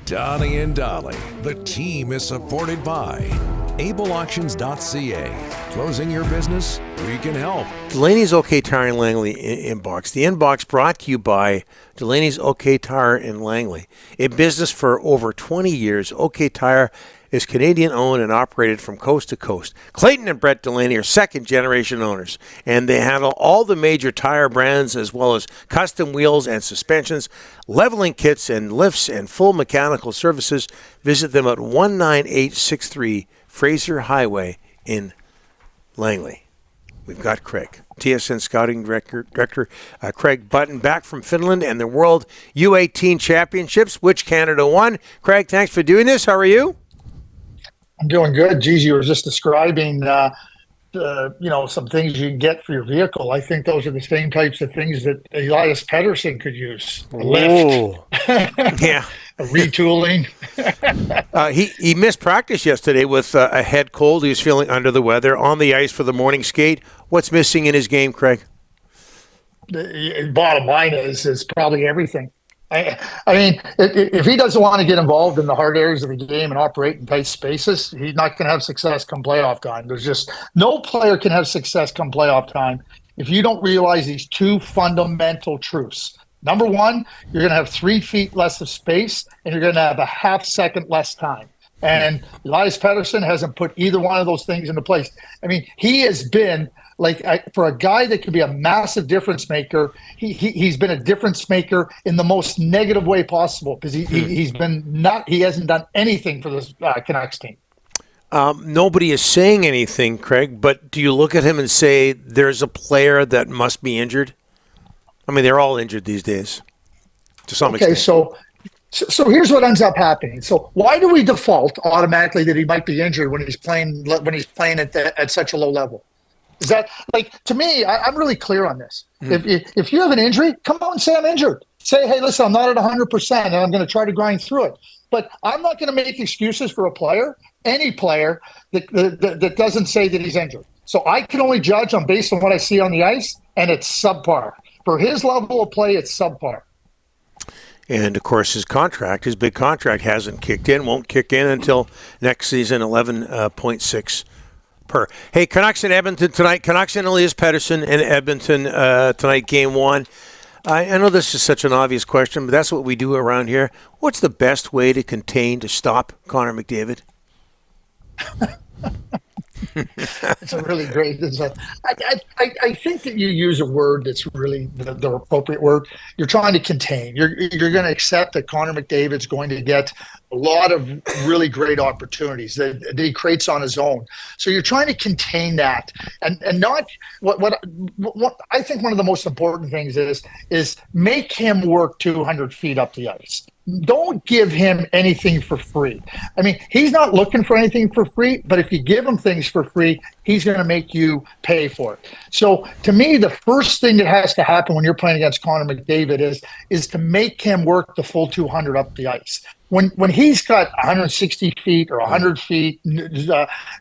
Donnie and Dolly. The team is supported by ableauctions.ca. Closing your business? We can help. Delaney's OK Tire in Langley inbox. The inbox brought to you by Delaney's OK Tire in Langley. In business for over 20 years, OK Tire is Canadian-owned and operated from coast to coast. Clayton and Brett Delaney are second-generation owners, and they handle all the major tire brands as well as custom wheels and suspensions, leveling kits and lifts, and full mechanical services. Visit them at 19863 Fraser Highway in Langley. We've got Craig, TSN Scouting Director Craig Button, back from Finland and the World U18 Championships, which Canada won. Craig, thanks for doing this. How are you? I'm doing good. Geez, you were just describing, some things you can get for your vehicle. I think those are the same types of things that Elias Pettersson could use. A lift. Yeah. A retooling. He missed practice yesterday with a head cold. He was feeling under the weather on the ice for the morning skate. What's missing in his game, Craig? The bottom line is probably everything. I mean, if he doesn't want to get involved in the hard areas of the game and operate in tight spaces, he's not going to have success come playoff time. There's just no player can have success come playoff time if you don't realize these two fundamental truths. Number one, you're going to have 3 feet less of space, and you're going to have a half second less time. And Elias Pettersson hasn't put either one of those things into place. I mean, he has been for a guy that could be a massive difference maker, he's been a difference maker in the most negative way possible because he hasn't done anything for this Canucks team. Nobody is saying anything, Craig, but do you look at him and say there's a player that must be injured? I mean, they're all injured these days to some extent. Okay, so here's what ends up happening. So why do we default automatically that he might be injured when he's playing at such a low level? Is that, to me, I'm really clear on this. If you have an injury, come out and say I'm injured. Say, hey, listen, I'm not at 100% and I'm going to try to grind through it. But I'm not going to make excuses for a player, any player, that doesn't say that he's injured. So I can only judge based on what I see on the ice, and it's subpar. For his level of play, it's subpar. And, of course, his big contract hasn't kicked in, won't kick in until next season, 11.6 per. Hey, Canucks in Edmonton tonight. Canucks and Elias Pettersson in Edmonton tonight, game 1. I know this is such an obvious question, but that's what we do around here. What's the best way to stop Connor McDavid? It's a really great. I think that you use a word that's really the appropriate word. You're trying to contain. You're going to accept that Connor McDavid's going to get a lot of really great opportunities that he creates on his own. So you're trying to contain that, and not what I think one of the most important things is make him work 200 feet up the ice. Don't give him anything for free. I mean, he's not looking for anything for free, but if you give him things for free, he's going to make you pay for it. So to me, the first thing that has to happen when you're playing against Connor McDavid is to make him work the full 200 up the ice. When he's got 160 feet or 100 feet,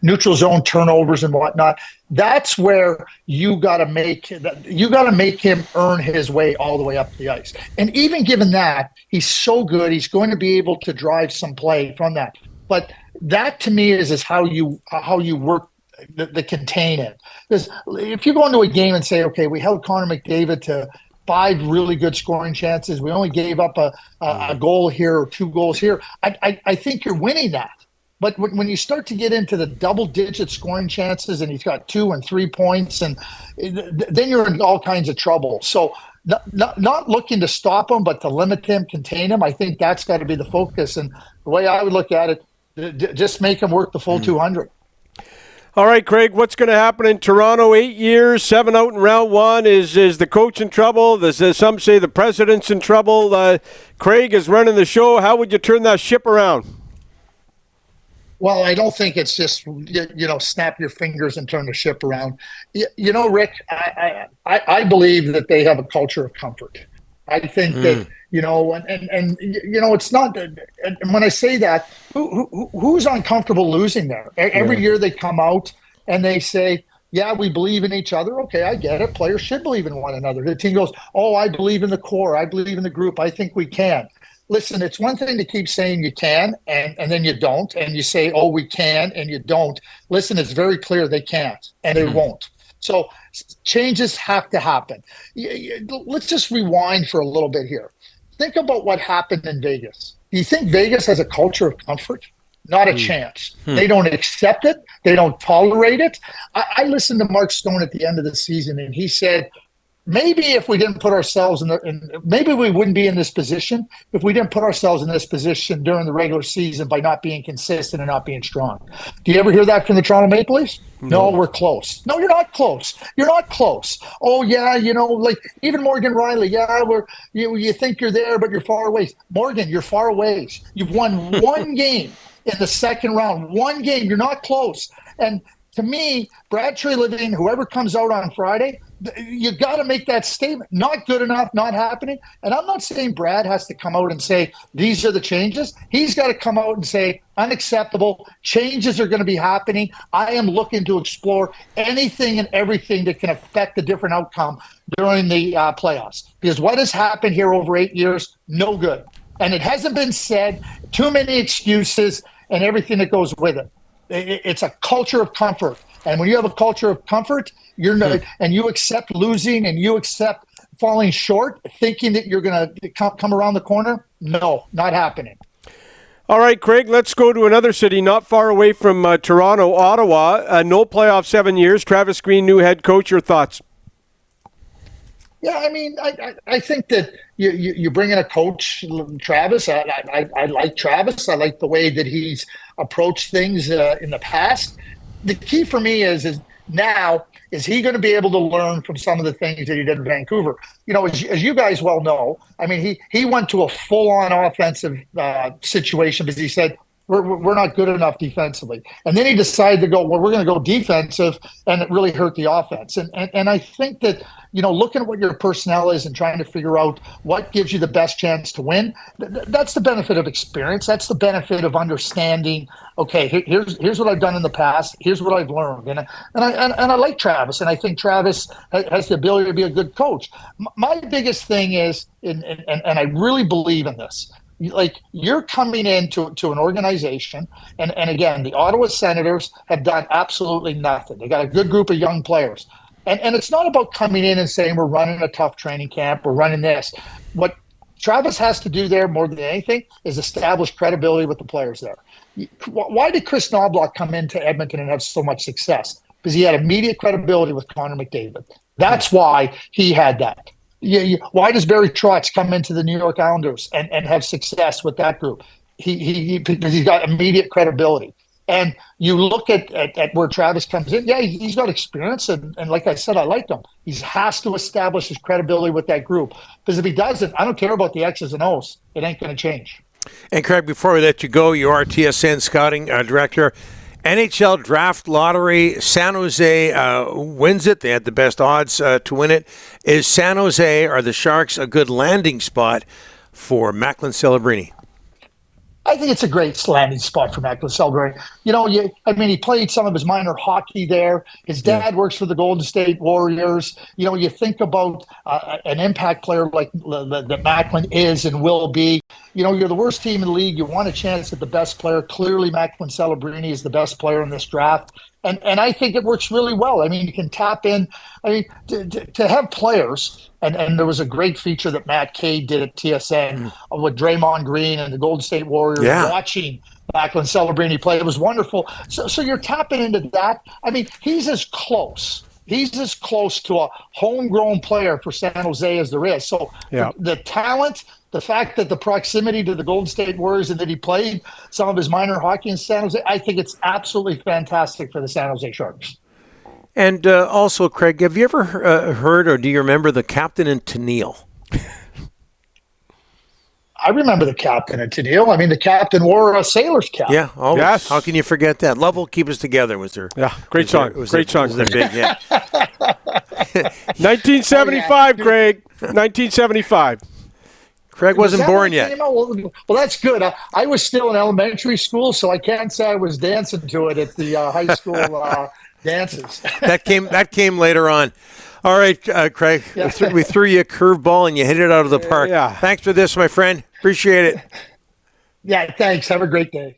neutral zone turnovers and whatnot, that's where you got to make him earn his way all the way up the ice. And even given that, he's so good, he's going to be able to drive some play from that. But that to me is how you work the contain. Because if you go into a game and say, okay, we held Connor McDavid to 5 really good scoring chances, we only gave up a goal here or 2 goals here, I think you're winning that. But when you start to get into the double-digit scoring chances and he's got 2 and 3 points, and then you're in all kinds of trouble. So not looking to stop him, but to limit him, contain him, I think that's got to be the focus. And the way I would look at it, just make him work the full 200. All right, Craig, what's going to happen in Toronto? 8 years, 7 out in round 1. Is the coach in trouble? Some say the president's in trouble. Craig is running the show. How would you turn that ship around? Well, I don't think it's just, snap your fingers and turn the ship around. Rick, I believe that they have a culture of comfort. I think that, it's not, and when I say that, who's uncomfortable losing there? Every year they come out and they say, yeah, we believe in each other. Okay, I get it. Players should believe in one another. The team goes, oh, I believe in the core. I believe in the group. I think we can. listen, it's one thing to keep saying you can and then you don't, and you say, oh, we can, and you don't. Listen, it's very clear they can't and they won't. So changes have to happen. Let's just rewind for a little bit here. Think about what happened in Vegas. Do you think Vegas has a culture of comfort? Not a chance. They don't accept it. They don't tolerate it. I listened to Mark Stone at the end of the season, and he said, maybe if we didn't put ourselves maybe we wouldn't be in this position if we didn't put ourselves in this position during the regular season by not being consistent and not being strong. Do you ever hear that from the Toronto Maple Leafs? No, we're close. No, you're not close. You're not close. Oh yeah, like even Morgan Riley. Yeah, you think you're there, but you're far away. Morgan, you're far away. You've won one game in the second round. One game. You're not close. And to me, Brad Treliving, whoever comes out on Friday, you got to make that statement. Not good enough, not happening. And I'm not saying Brad has to come out and say, these are the changes. He's got to come out and say, unacceptable. Changes are going to be happening. I am looking to explore anything and everything that can affect a different outcome during the playoffs. Because what has happened here over 8 years, no good. And it hasn't been said, too many excuses and everything that goes with it. It's a culture of comfort. And when you have a culture of comfort, you're not, and you accept losing and you accept falling short, thinking that you're going to come around the corner, no, not happening. All right, Craig, let's go to another city not far away from Toronto, Ottawa. No playoff 7 years. Travis Green, new head coach. Your thoughts? Yeah, I mean, I think that you bring in a coach, Travis. I like Travis. I like the way that he's approached things in the past. The key for me is now, is he going to be able to learn from some of the things that he did in Vancouver? As you guys well know, I mean, he went to a full-on offensive situation because he said, we're not good enough defensively. And then he decided to go, well, we're going to go defensive, and it really hurt the offense. And I think that, looking at what your personnel is and trying to figure out what gives you the best chance to win, that's the benefit of experience. That's the benefit of understanding, okay, here's what I've done in the past. Here's what I've learned. And I like Travis, and I think Travis has the ability to be a good coach. My biggest thing is, and I really believe in this, like, you're coming into an organization, and again, the Ottawa Senators have done absolutely nothing. They got a good group of young players. And it's not about coming in and saying we're running a tough training camp, we're running this. What Travis has to do there more than anything is establish credibility with the players there. Why did Chris Knobloch come into Edmonton and have so much success? Because he had immediate credibility with Connor McDavid. That's why he had that. Why does Barry Trotz come into the New York Islanders and have success with that group? Because he's got immediate credibility. And you look at where Travis comes in. Yeah, he's got experience, and like I said, I like him. He has to establish his credibility with that group. Because if he doesn't, I don't care about the X's and O's. It ain't going to change. And Craig, before we let you go, you are TSN scouting director. NHL draft lottery, San Jose wins it. They had the best odds to win it. Is San Jose, are the Sharks a good landing spot for Macklin Celebrini? I think it's a great landing spot for Macklin Celebrini. He played some of his minor hockey there. His dad works for the Golden State Warriors. You think about an impact player like that Macklin is and will be. You're the worst team in the league. You want a chance at the best player. Clearly, Macklin Celebrini is the best player in this draft. And I think it works really well. I mean, you can tap in. I mean, to have players, and there was a great feature that Matt Cade did at TSN with Draymond Green and the Golden State Warriors watching Macklin Celebrini play. It was wonderful. So you're tapping into that. I mean, he's as close to a homegrown player for San Jose as there is. So the talent, the fact that the proximity to the Golden State Warriors and that he played some of his minor hockey in San Jose, I think it's absolutely fantastic for the San Jose Sharks. And also, Craig, have you ever heard or do you remember the captain in Tennille? I remember the captain in Tennille. I mean, the captain wore a sailor's cap. Yeah, always. Yes. How can you forget that? Love will keep us together was there. Yeah, great song. Great song. Was big, yeah. 1975, Craig. 1975. Craig wasn't born yet. Well, that's good. I was still in elementary school, so I can't say I was dancing to it at the high school dances. That came later on. All right, Craig. Yeah. We threw you a curveball and you hit it out of the park. Yeah. Thanks for this, my friend. Appreciate it. Yeah, thanks. Have a great day.